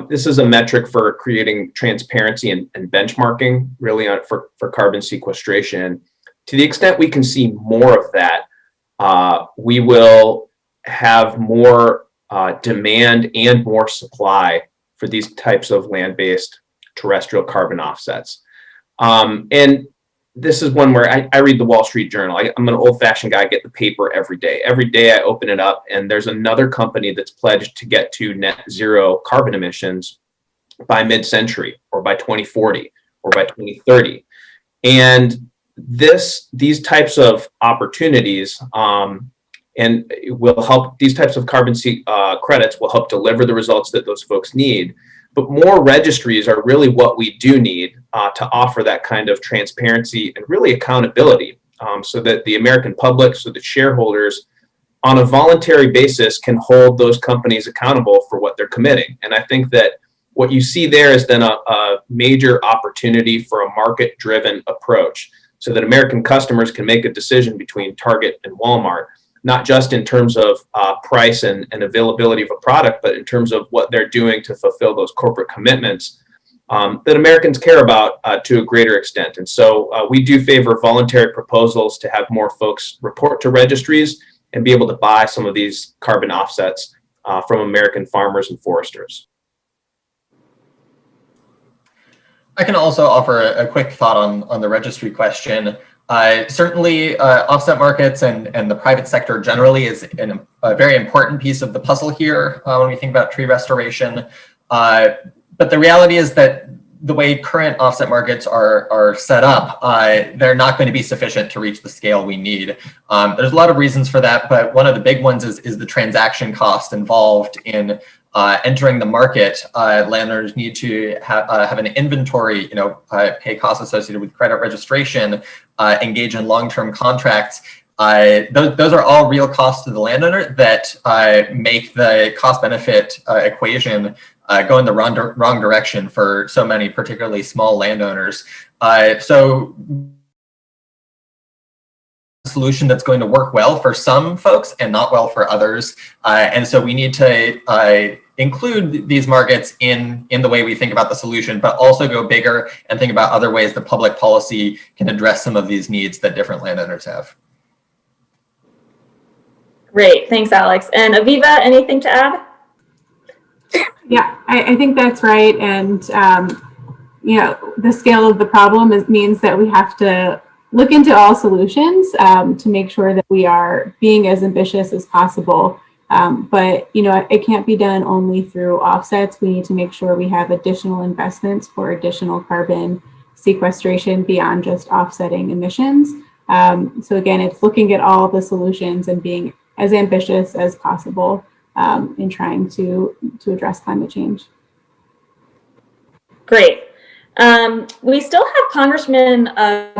this is a metric for creating transparency and benchmarking, really for carbon sequestration. To the extent we can see more of that, we will have more demand and more supply for these types of land-based terrestrial carbon offsets. And this is one where I read the Wall Street Journal. I'm an old-fashioned guy. I get the paper every day. Every day I open it up, and there's another company that's pledged to get to net zero carbon emissions by mid-century, or by 2040, or by 2030. And these types of opportunities and will help. These types of carbon credits will help deliver the results that those folks need. But more registries are really what we do need to offer that kind of transparency and really accountability, so that the American public, so that shareholders on a voluntary basis can hold those companies accountable for what they're committing. And I think that what you see there is then a major opportunity for a market-driven approach, so that American customers can make a decision between Target and Walmart, not just in terms of price and availability of a product, but in terms of what they're doing to fulfill those corporate commitments that Americans care about to a greater extent. And so we do favor voluntary proposals to have more folks report to registries and be able to buy some of these carbon offsets from American farmers and foresters. I can also offer a quick thought on the registry question. Certainly, offset markets and the private sector generally is a very important piece of the puzzle here when we think about tree restoration. But the reality is that the way current offset markets are set up, they're not going to be sufficient to reach the scale we need. There's a lot of reasons for that, but one of the big ones is the transaction cost involved in entering the market. Landowners need to have an inventory, pay costs associated with credit registration, engage in long-term contracts. Those are all real costs to the landowner that make the cost-benefit equation go in the wrong direction for so many, particularly small landowners. So solution that's going to work well for some folks and not well for others. And so we need to include these markets in the way we think about the solution, but also go bigger and think about other ways that public policy can address some of these needs that different landowners have. Great, thanks, Alex. And Aviva, anything to add? Yeah, I think that's right. And, the scale of the problem means that we have to look into all solutions to make sure that we are being as ambitious as possible. But, it can't be done only through offsets. We need to make sure we have additional investments for additional carbon sequestration beyond just offsetting emissions. So again, it's looking at all the solutions and being as ambitious as possible in trying to address climate change. Great. We still have Congressman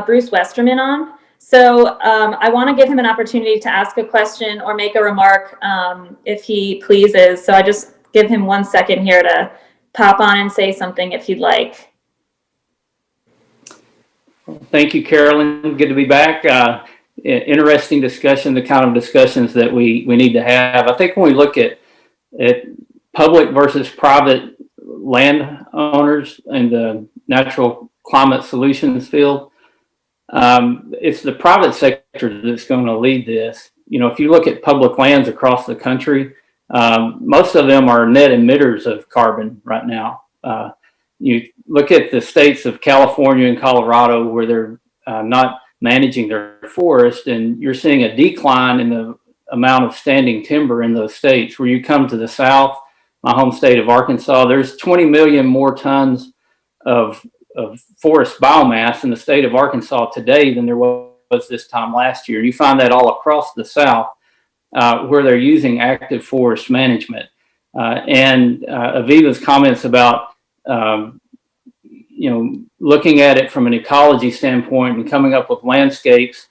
Bruce Westerman on. So I want to give him an opportunity to ask a question or make a remark if he pleases. So I just give him 1 second here to pop on and say something if you'd like. Thank you, Carolyn. Good to be back. Interesting discussion, the kind of discussions that we need to have. I think when we look at public versus private landowners in the natural climate solutions field, it's the private sector that's going to lead this. If you look at public lands across the country, most of them are net emitters of carbon right now. You look at the states of California and Colorado where they're not managing their forest, and you're seeing a decline in the amount of standing timber in those states. Where you come to the south, my home state of Arkansas, there's 20 million more tons of forest biomass in the state of Arkansas today than there was this time last year. You find that all across the south where they're using active forest management. And Aviva's comments about looking at it from an ecology standpoint and coming up with landscapes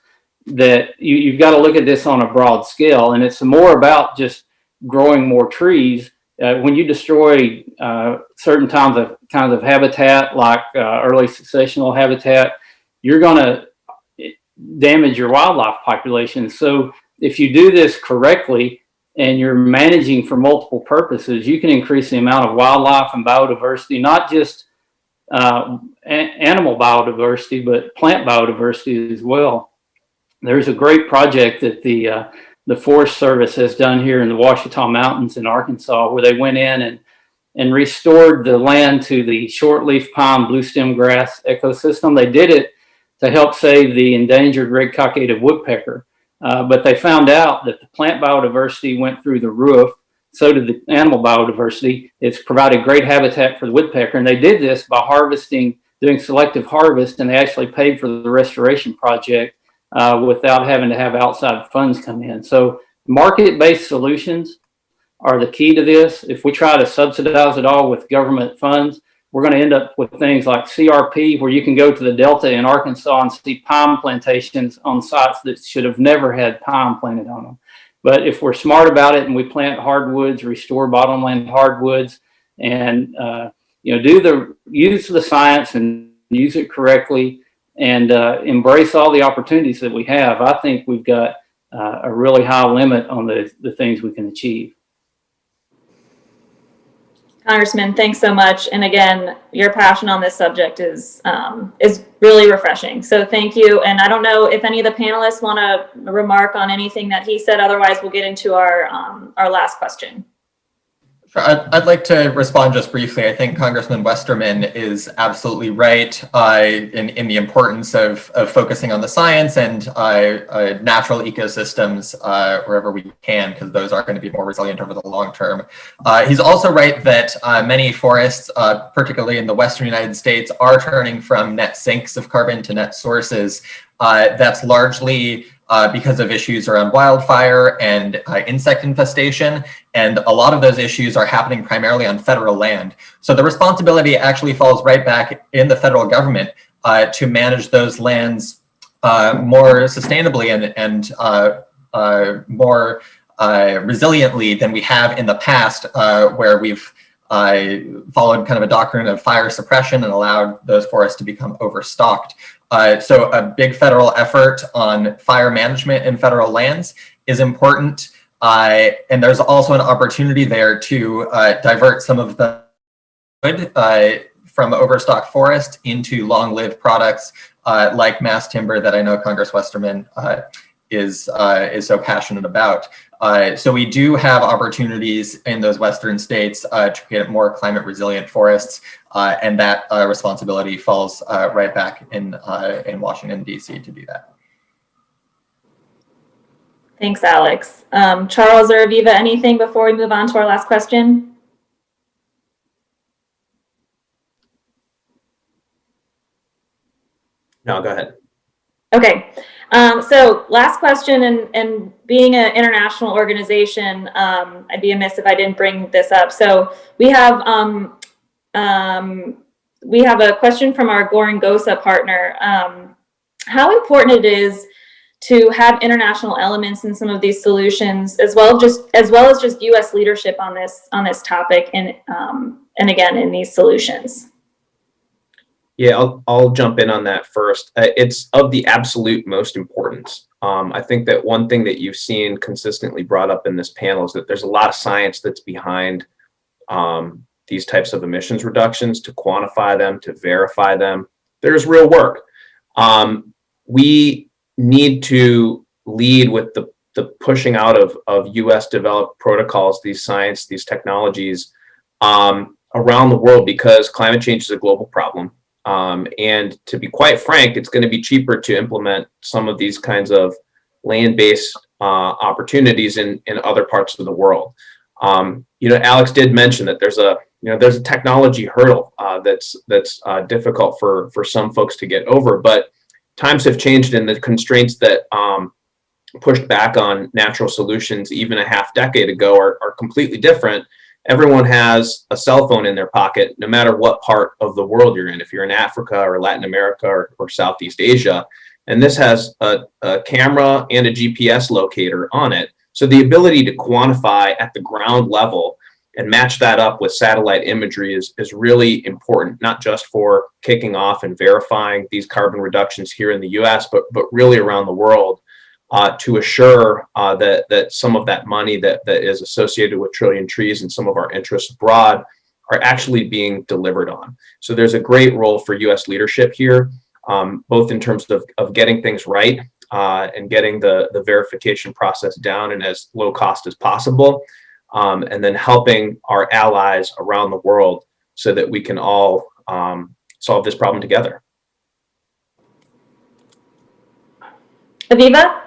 that you've got to look at this on a broad scale. And it's more about just growing more trees. When you destroy certain kinds of habitat, like early successional habitat, you're going to damage your wildlife population. So if you do this correctly and you're managing for multiple purposes, you can increase the amount of wildlife and biodiversity, not just animal biodiversity, but plant biodiversity as well. There's a great project that the Forest Service has done here in the Ouachita Mountains in Arkansas, where they went in and restored the land to the shortleaf pine blue stem grass ecosystem. They did it to help save the endangered red-cockaded woodpecker, but they found out that the plant biodiversity went through the roof. So did the animal biodiversity. It's provided great habitat for the woodpecker. And they did this by doing selective harvest, and they actually paid for the restoration project without having to have outside funds come in. So market-based solutions are the key to this. If we try to subsidize it all with government funds, we're going to end up with things like CRP, where you can go to the Delta in Arkansas and see pine plantations on sites that should have never had pine planted on them. But if we're smart about it and we plant hardwoods, restore bottomland hardwoods, and use the science and use it correctly, and embrace all the opportunities that we have, I think we've got a really high limit on the things we can achieve. Congressman, thanks so much. And again, your passion on this subject is really refreshing. So thank you. And I don't know if any of the panelists want to remark on anything that he said. Otherwise, we'll get into our last question. I'd like to respond just briefly. I think Congressman Westerman is absolutely right in the importance of focusing on the science and natural ecosystems wherever we can, because those are going to be more resilient over the long term. He's also right that many forests, particularly in the western United States, are turning from net sinks of carbon to net sources. That's largely because of issues around wildfire and insect infestation. And a lot of those issues are happening primarily on federal land. So the responsibility actually falls right back in the federal government to manage those lands more sustainably and more resiliently than we have in the past, where we've followed kind of a doctrine of fire suppression and allowed those forests to become overstocked. So a big federal effort on fire management in federal lands is important. And there's also an opportunity there to divert some of the wood from overstocked forest into long-lived products like mass timber that I know Congress Westerman is so passionate about. So we do have opportunities in those western states to create more climate resilient forests, and that responsibility falls right back in Washington, D.C. to do that. Thanks, Alex. Charles or Aviva, anything before we move on to our last question? No, go ahead. Okay. So last question, and being an international organization, I'd be amiss if I didn't bring this up. So we have a question from our Gorangosa partner. How important it is to have international elements in some of these solutions, as well as just U.S. leadership on this topic, and again in these solutions. Yeah, I'll jump in on that first. It's of the absolute most importance. I think that one thing that you've seen consistently brought up in this panel is that there's a lot of science that's behind these types of emissions reductions, to quantify them, to verify them. There's real work. We need to lead with the pushing out of U.S. developed protocols, these technologies around the world, because climate change is a global problem. And to be quite frank, it's going to be cheaper to implement some of these kinds of land-based opportunities in other parts of the world. Alex did mention that there's a technology hurdle that's difficult for some folks to get over, but times have changed, and the constraints that pushed back on natural solutions even a half decade ago are completely different. Everyone has a cell phone in their pocket, no matter what part of the world you're in, if you're in Africa or Latin America or Southeast Asia. And this has a camera and a GPS locator on it. So the ability to quantify at the ground level and match that up with satellite imagery is really important, not just for kicking off and verifying these carbon reductions here in the US, but really around the world, to assure that some of that money that is associated with Trillion Trees and some of our interests abroad are actually being delivered on. So there's a great role for US leadership here, both in terms of getting things right and getting the verification process down and as low cost as possible, and then helping our allies around the world so that we can all solve this problem together. Aviva?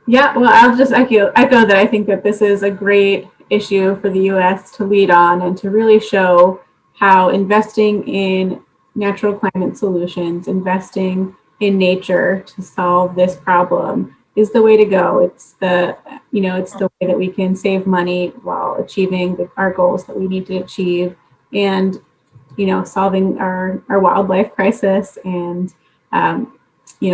Yeah, well, I'll just echo that. I think that this is a great issue for the U.S. to lead on and to really show how investing in natural climate solutions, investing in nature to solve this problem is the way to go. It's the way that we can save money while achieving our goals that we need to achieve, and solving our wildlife crisis and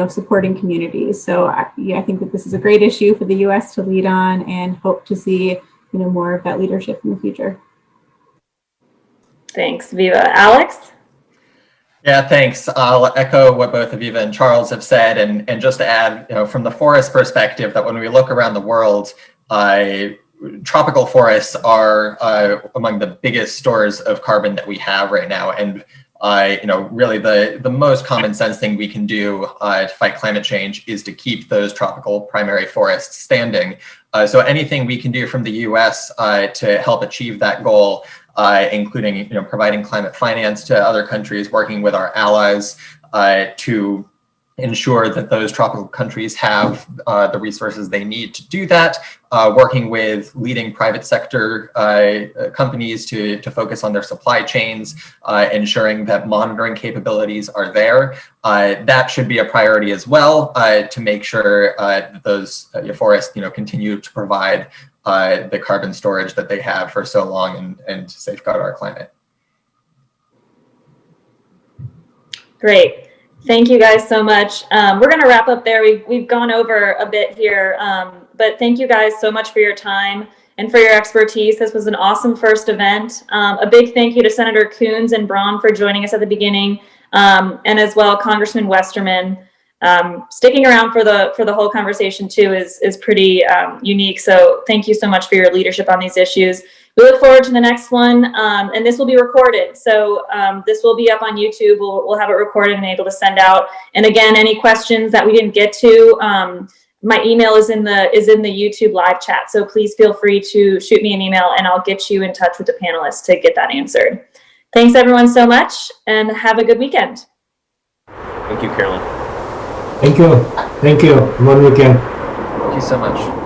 supporting communities. So I think that this is a great issue for the U.S. to lead on, and hope to see more of that leadership in the future. Thanks, Aviva. Alex? Yeah, thanks. I'll echo what both Aviva and Charles have said, and just to add, from the forest perspective, that when we look around the world, tropical forests are among the biggest stores of carbon that we have right now, and really the most common sense thing we can do to fight climate change is to keep those tropical primary forests standing. So anything we can do from the U.S. To help achieve that goal, including providing climate finance to other countries, working with our allies to ensure that those tropical countries have the resources they need to do that, working with leading private sector companies to focus on their supply chains, ensuring that monitoring capabilities are there. That should be a priority as well, to make sure that those forests continue to provide the carbon storage that they have for so long and to safeguard our climate. Great. Thank you guys so much. We're going to wrap up there. We've gone over a bit here, but thank you guys so much for your time and for your expertise. This was an awesome first event. A big thank you to Senator Coons and Braun for joining us at the beginning, and as well Congressman Westerman. Sticking around for the whole conversation too is pretty unique. So thank you so much for your leadership on these issues. We look forward to the next one, and this will be recorded. So this will be up on YouTube. We'll have it recorded and able to send out. And again, any questions that we didn't get to, my email is in the YouTube live chat. So please feel free to shoot me an email, and I'll get you in touch with the panelists to get that answered. Thanks everyone so much, and have a good weekend. Thank you, Carolyn. Thank you. Thank you. Good weekend. Thank you so much.